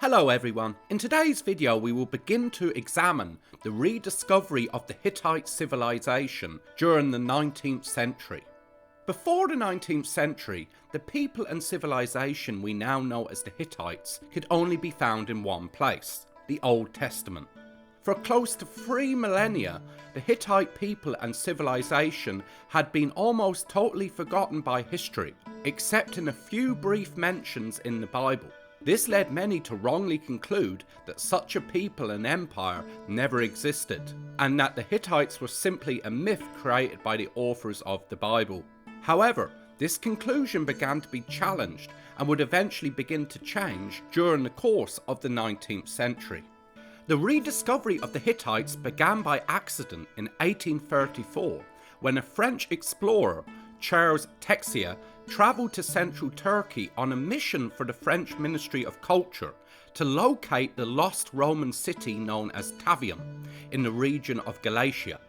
Hello everyone, in today's video we will begin to examine the rediscovery of the Hittite civilization during the 19th century. Before the 19th century, the people and civilization we now know as the Hittites could only be found in one place, the Old Testament. For close to 3 millennia, the Hittite people and civilization had been almost totally forgotten by history, except in a few brief mentions in the Bible. This led many to wrongly conclude that such a people and empire never existed, and that the Hittites were simply a myth created by the authors of the Bible. However, this conclusion began to be challenged and would eventually begin to change during the course of the 19th century. The rediscovery of the Hittites began by accident in 1834 when a French explorer, Charles Texier, travelled to central Turkey on a mission for the French Ministry of Culture to locate the lost Roman city known as Tavium in the region of Galatia.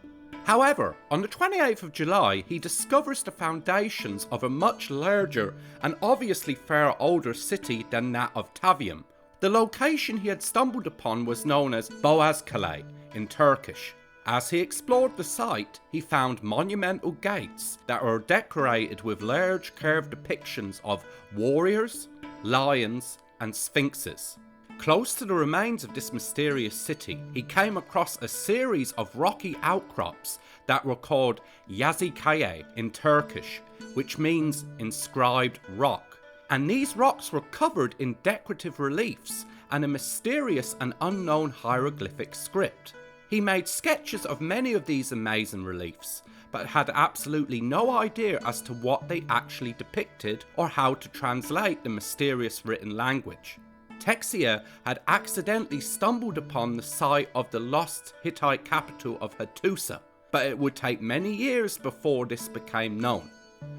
However, on the 28th of July, he discovers the foundations of a much larger and obviously far older city than that of Tavium. The location he had stumbled upon was known as Boğazkale in Turkish. As he explored the site, he found monumental gates that were decorated with large carved depictions of warriors, lions, and sphinxes. Close to the remains of this mysterious city, he came across a series of rocky outcrops that were called Yazıkaya in Turkish, which means inscribed rock. And these rocks were covered in decorative reliefs and a mysterious and unknown hieroglyphic script. He made sketches of many of these amazing reliefs, but had absolutely no idea as to what they actually depicted or how to translate the mysterious written language. Texier had accidentally stumbled upon the site of the lost Hittite capital of Hattusa, but it would take many years before this became known.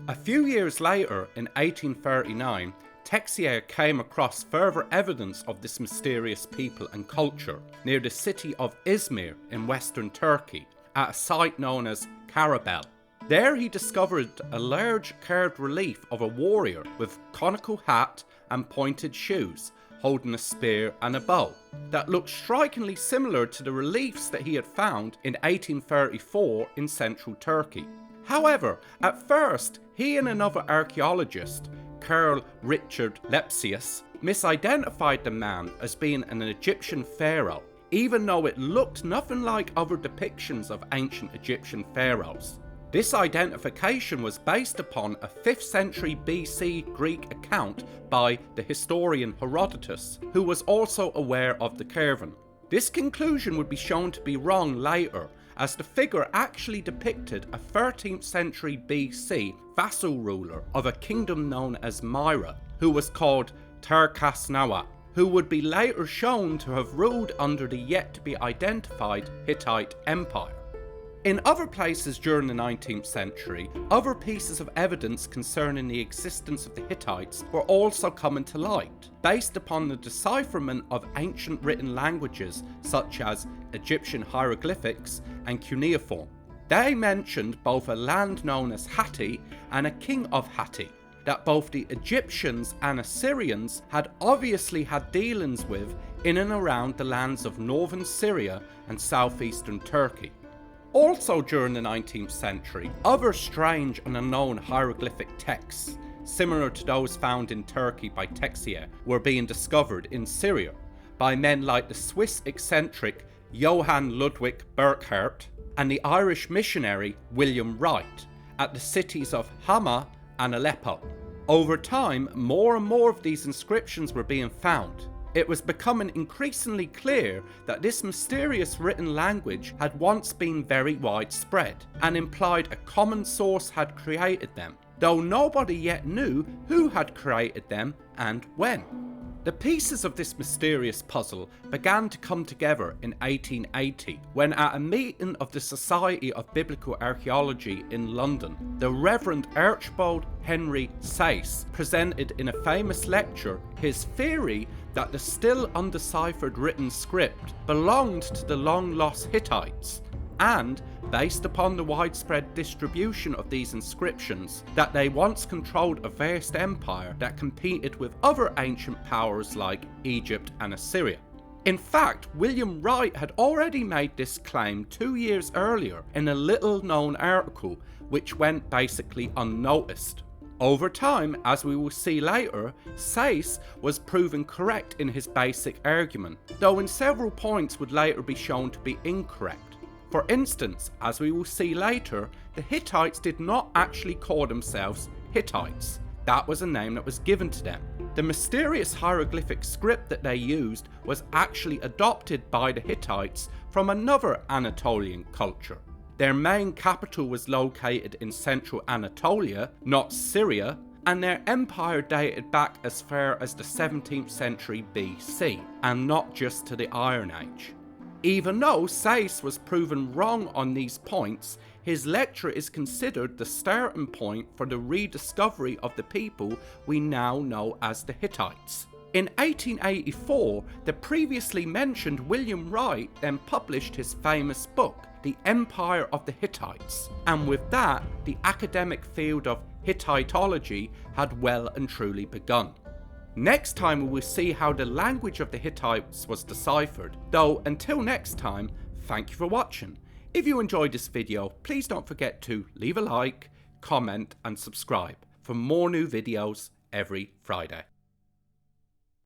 A few years later, in 1839, Texier came across further evidence of this mysterious people and culture near the city of Izmir in western Turkey, at a site known as Karabel. There he discovered a large carved relief of a warrior with conical hat and pointed shoes, holding a spear and a bow, that looked strikingly similar to the reliefs that he had found in 1834 in central Turkey. However, at first, he and another archaeologist, Karl Richard Lepsius, misidentified the man as being an Egyptian pharaoh, even though it looked nothing like other depictions of ancient Egyptian pharaohs. This identification was based upon a 5th century BC Greek account by the historian Herodotus, who was also aware of the carving. This conclusion would be shown to be wrong later, as the figure actually depicted a 13th century BC vassal ruler of a kingdom known as Myra, who was called Terkasnawa, who would be later shown to have ruled under the yet to be identified Hittite Empire. In other places during the 19th century, other pieces of evidence concerning the existence of the Hittites were also coming to light, based upon the decipherment of ancient written languages such as Egyptian hieroglyphics and cuneiform. They mentioned both a land known as Hatti and a king of Hatti, that both the Egyptians and Assyrians had obviously had dealings with in and around the lands of northern Syria and southeastern Turkey. Also during the 19th century, other strange and unknown hieroglyphic texts, similar to those found in Turkey by Texier, were being discovered in Syria by men like the Swiss eccentric Johann Ludwig Burckhardt and the Irish missionary William Wright at the cities of Hama and Aleppo. Over time, more and more of these inscriptions were being found. It was becoming increasingly clear that this mysterious written language had once been very widespread and implied a common source had created them, though nobody yet knew who had created them and when. The pieces of this mysterious puzzle began to come together in 1880 when, at a meeting of the Society of Biblical Archaeology in London, the Reverend Archibald Henry Sayce presented in a famous lecture his theory that the still undeciphered written script belonged to the long lost Hittites, and, based upon the widespread distribution of these inscriptions, that they once controlled a vast empire that competed with other ancient powers like Egypt and Assyria. In fact, William Wright had already made this claim 2 years earlier in a little known article which went basically unnoticed. Over time, as we will see later, Sayce was proven correct in his basic argument, though in several points would later be shown to be incorrect. For instance, as we will see later, the Hittites did not actually call themselves Hittites. That was a name that was given to them. The mysterious hieroglyphic script that they used was actually adopted by the Hittites from another Anatolian culture. Their main capital was located in central Anatolia, not Syria, and their empire dated back as far as the 17th century BC, and not just to the Iron Age. Even though Sayce was proven wrong on these points, his lecture is considered the starting point for the rediscovery of the people we now know as the Hittites. In 1884, the previously mentioned William Wright then published his famous book, The Empire of the Hittites, and with that, the academic field of hittitology had well and truly begun. Next time we will see how the language of the Hittites was deciphered, though until next time, thank you for watching. If you enjoyed this video, please don't forget to leave a like, comment and subscribe for more new videos every Friday.